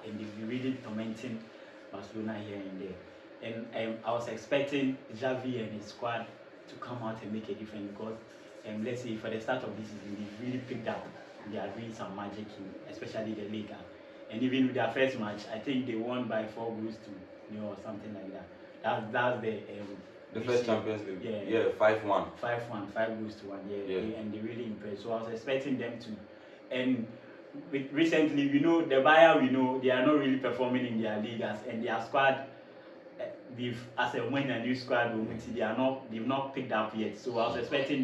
and they've been really tormenting Barcelona here and there. And I was expecting Xavi and his squad to come out and make a difference because let's say for the start of this season, they really picked up. They are doing some magic in, especially the league. And even with their first match, I think they won by 4 goals to 0 or something like that. That's the first Champions League. Yeah, 5-1. 5-1, 5 goals to 1. Yeah. And they really impressed. So I was expecting them to. And recently, the Bayern, they are not really performing in their league and their squad. As a when a new squad, they've not picked up yet. So I was expecting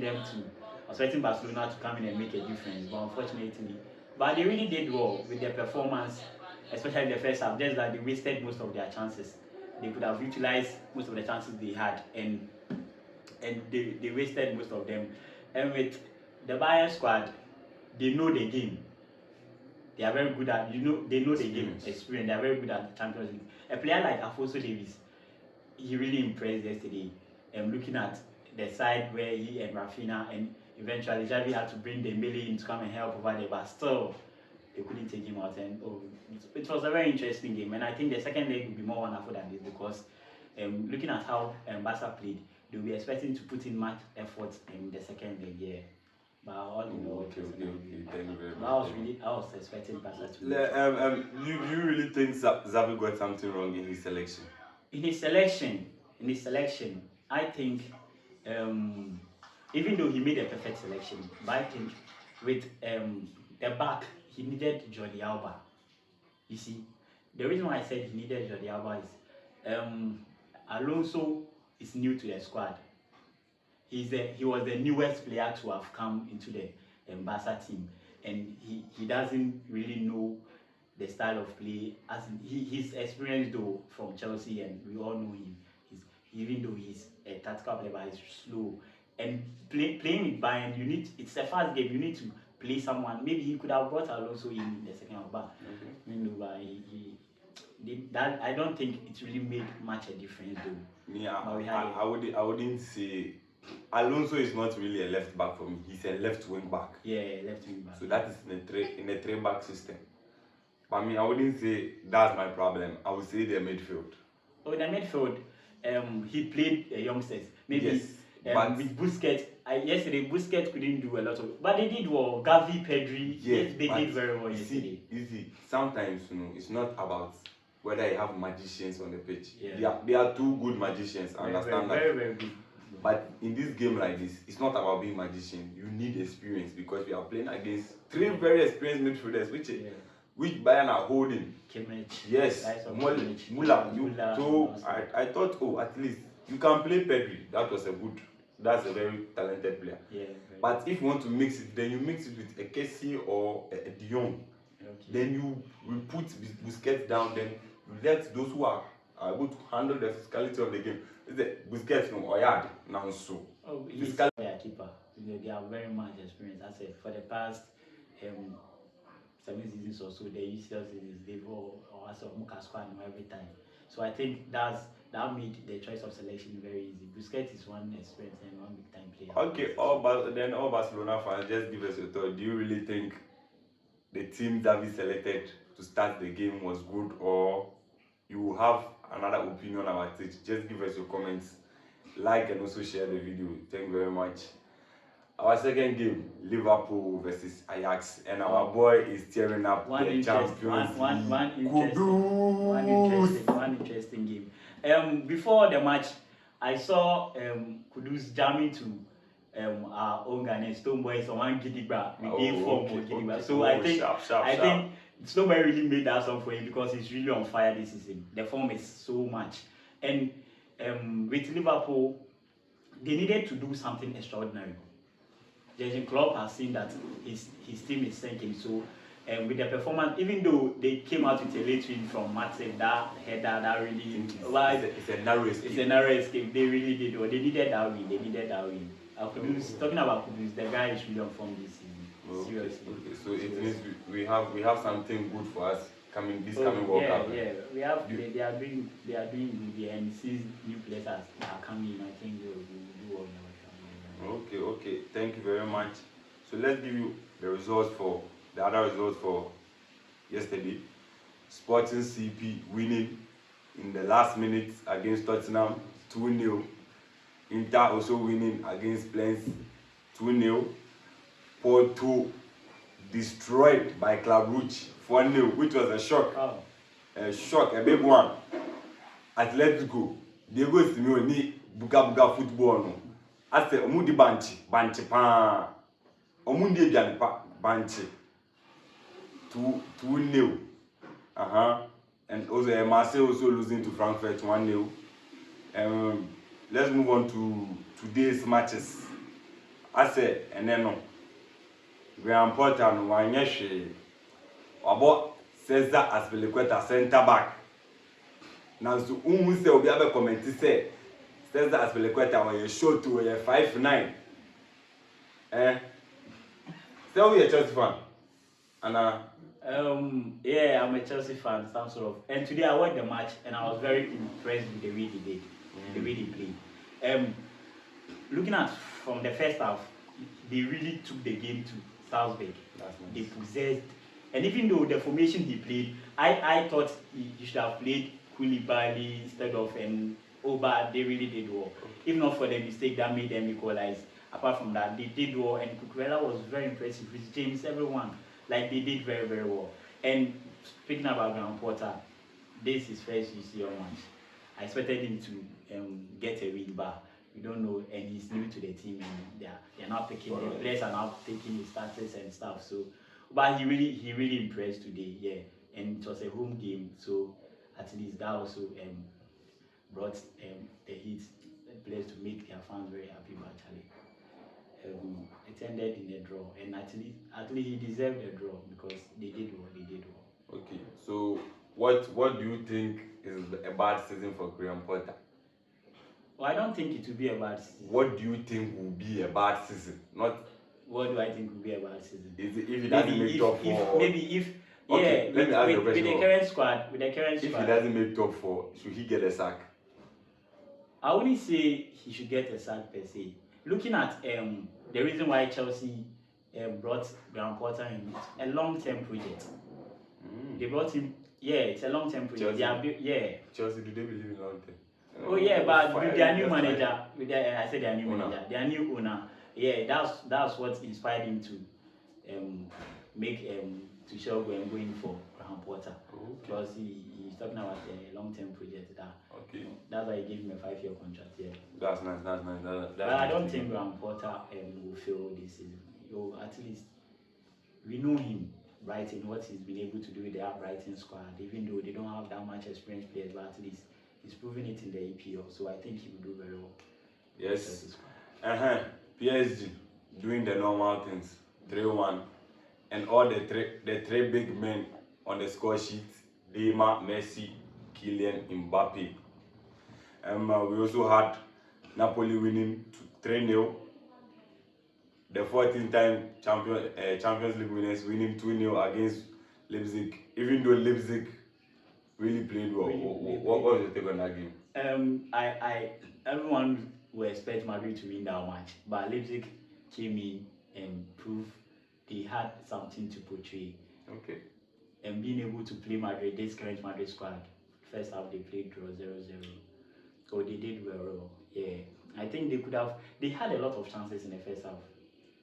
Barcelona to come in and make a difference, but unfortunately, they really did well with their performance, especially the first half. Just that they wasted most of their chances. They could have utilized most of the chances they had, and they wasted most of them. And with the Bayern squad, they know the game. They are very good at they know the game experience. They are very good at the Champions League. A player like Afonso Davies, he really impressed yesterday. Looking at the side where he and Rafinha and eventually Xavi had to bring Dembele in to come and help over there, but still they couldn't take him out. And it was a very interesting game. And I think the second leg will be more wonderful than this because looking at how Barca played, they'll be expecting to put in much effort in the second leg. Yeah. But all in all, okay. Thank you very much. I was expecting Barca to. You really think Xavi got something wrong in his selection? In his selection, I think, even though he made a perfect selection, but I think with the back, he needed Jordi Alba. You see, the reason why I said he needed Jordi Alba is Alonso is new to the squad. He was the newest player to have come into the Barca team, and he doesn't really know the style of play. As he's experienced though from Chelsea, and we all know him. Even though he's a tactical player, but he's slow. And playing with Bayern, it's a fast game. You need to play someone. Maybe he could have brought Alonso in the second half, but I don't think it really made much a difference though. Yeah, I wouldn't say Alonso is not really a left back for me. He's a left wing back. Yeah, left wing back. So that is in a three back system. But I wouldn't say that's my problem. I would say the midfield. Oh, the midfield. He played youngsters. Maybe but with Busquets. Yesterday, Busquets couldn't do a lot of, but they did well. Gavi, Pedri, yes, they did very well yesterday. Easy. Sometimes it's not about whether you have magicians on the pitch. Yeah. They are two good magicians. I understand that. Very, very good. But in this game like this, it's not about being magician. You need experience because we are playing against three very experienced midfielders, which Bayern are holding. Kimmich. Yes, Milan. So I thought, at least you can play Pedri. That's a very talented player. Yeah. But if you want to mix it, then you mix it with a Kessie or a De Jong. Okay. Then you will put Busquets down. Then you let those who are able to handle the physicality of the game. Busquets now so. Oh, he's their keeper. They are very much experienced. I said for the past 7 seasons or so, the UCL seasons they've all as of Muka squad every time. So I think that made the choice of selection very easy. Busquets is one experienced and one big time player. Okay, all Barcelona fans, just give us a thought. Do you really think the team Xavi selected to start the game was good, or you have another opinion about it? Just give us your comments, like and also share the video. Thank you very much. Our second game, Liverpool versus Ajax, and our boy is tearing up the Champions League. One interesting game. Before the match, I saw Kudus jamming to our own Ghanaian Stoneboy, so one Gidigba. We gave form for Gidigba. So I think Stoneboy really made that song for him because he's really on fire this season. The form is so much. And with Liverpool, they needed to do something extraordinary. Jurgen Klopp has seen that his team is sinking. So with the performance, even though they came out with a late win from matip, that header, that really it's a narrow escape. It's a narrow escape. They really did. Or they needed that win. Talking about Kudus, the guy is really on form this season. Seriously. Okay. So it means we have something good for us coming World Cup. Yeah. We have. They are doing good, and since new players are coming, I think they will do well. Okay. Thank you very much. So let's give you the other results for yesterday. Sporting CP winning in the last minute against Tottenham 2-0. Inter also winning against Lens 2-0. Porto destroyed by Club Brugge 4-0, which was a shock. Oh. A shock, a big one. Atletico, Diego Simeone, buga football no. I said, Omudi banchi pa. Omundi banchi. 2-0. And also Marseille also losing to Frankfurt 1-0. Let's move on to today's matches. I said, and then no. Graham Potter no wanyeshe. About Cesar Azpilicueta center back. Now so say obi abe comment say Cesar Azpilicueta was short to 5'9". So we a Chelsea fan. And yeah, I'm a Chelsea fan, some sort of. And today I watched the match and I was very impressed with the way they did, the way they played. Looking at from the first half, they really took the game to Salzburg. That's nice. They possessed, and even though the formation he played, I thought he should have played Koulibaly instead of Oba. They really did well. If not for the mistake that made them equalize, apart from that, they did well. And Cucurella was very impressive. With James, everyone, like they did very, very well. And speaking about Graham Potter, this is his first UCL match. I expected him to get a win, but we don't know. And he's new to the team, and they're now picking the players are now taking his status and stuff. So, but he really impressed today, yeah. And it was a home game, so at least that also brought the Heat players to make their fans very happy. But actually, it ended in a draw, and at least he deserved a draw because they did well. Okay, so what do you think is a bad season for Graham Potter? Well, I don't think it will be a bad season. What do you think will be a bad season? Not. What do I think will be a bad season? Is it if he doesn't make top 4? Okay, let me ask you a question. With the current squad, if he doesn't make top 4, should he get a sack? I wouldn't say he should get a sack per se. Looking at the reason why Chelsea brought Graham Potter in, a long-term project. They brought him. Yeah, it's a long-term project. Chelsea, do they believe in long-term? Oh yeah, but with their new manager, their new owner, yeah, that's what inspired him to make Tuchel going for Graham Potter. Okay. Because he's talking about a long-term project that's why he gave him a 5-year contract. Yeah. That's nice. But I don't think Graham Potter will fail this season. At least we know him, Brighton, what he's been able to do with their Brighton squad, even though they don't have that much experienced players, but at least he's proven it in the EPL, so I think he will do very well. Yes. PSG doing the normal things, 3-1, and all the three big men on the score sheet: Neymar, Messi, Kylian Mbappe. We also had Napoli winning 3-0. The 14th time Champions League winners winning 2-0 against Leipzig. Even though Leipzig really played well. What was your take on that game? Everyone will expect Madrid to win that match, but Leipzig came in and proved they had something to portray. Okay. And being able to play Madrid, this current Madrid squad, first half they played draw 0-0. So they did well. Yeah. I think they had a lot of chances in the first half,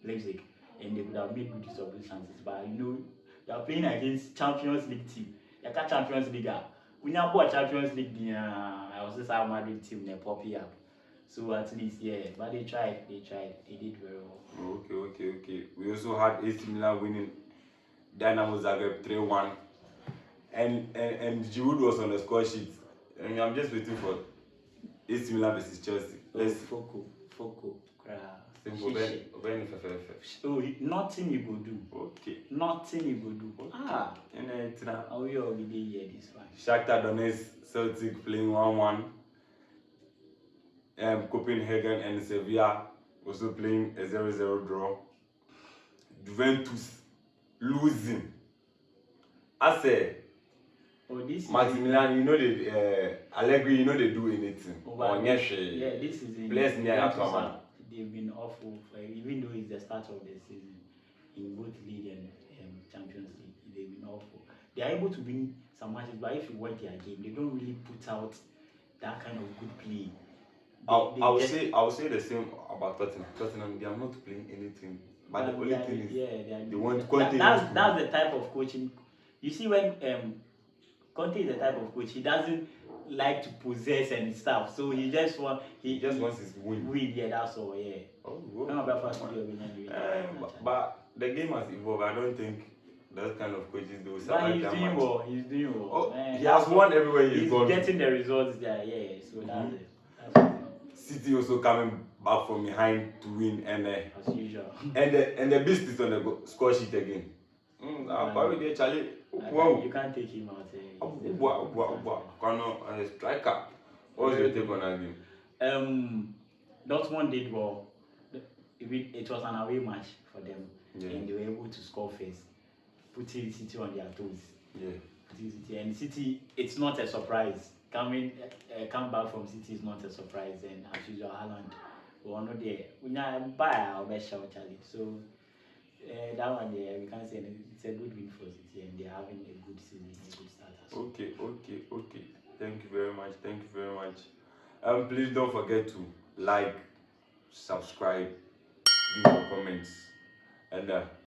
Leipzig, and they could have made good use of those chances. But you are playing against Champions League team. You got Champions League. When you bought Champions League, I was just our Madrid team, they poppy up. So at least, but they tried, they did very well. Okay. We also had AC Milan winning Dynamo Zagreb 3-1, and Giroud was on the score sheet. And I'm just waiting for AC Milan versus Chelsea. Let's Foco. So nothing you go do. Okay. Nothing you go do. Okay. And how you already hear this one? Shakhtar Donetsk Celtic playing 1-1. Copenhagen and Sevilla also playing a 0-0 draw. Juventus losing. I say, Maximilian, Allegri, they do anything. This is players near after. They've been awful, even though it's the start of the season in both league and Champions League. They've been awful. They are able to win some matches, but if you watch their game, they don't really put out that kind of good play. I would say the same about Tottenham. Tottenham, they are not playing anything. But the only thing is, they want Conte. That's the type of coaching. You see, when Conte is the type of coach, he doesn't like to possess and stuff. So he just wants his win. Yeah, that's all. Yeah. Oh, but the game has evolved. I don't think those kind of coaches do survive that much. But he's doing well. Oh, he has won everywhere he's gone. He's getting the results there. Yeah. So that's it. City also coming back from behind to win, and as usual. and the beast is on the score sheet again. Probably Charlie. You can't take him out. Striker. What's your take on that game? Dortmund did well. It was an away match for them, and they were able to score first, putting City on their toes. Yeah. City, and City, it's not a surprise. Come back from City is not a surprise, and as usual, Haaland, we are not there. We now buy our best shot, Charlie. So that one there, we can't say anything. It's a good win for City, and they're having a good season, a good start. Okay. Thank you very much. Please don't forget to like, subscribe, leave your comments, and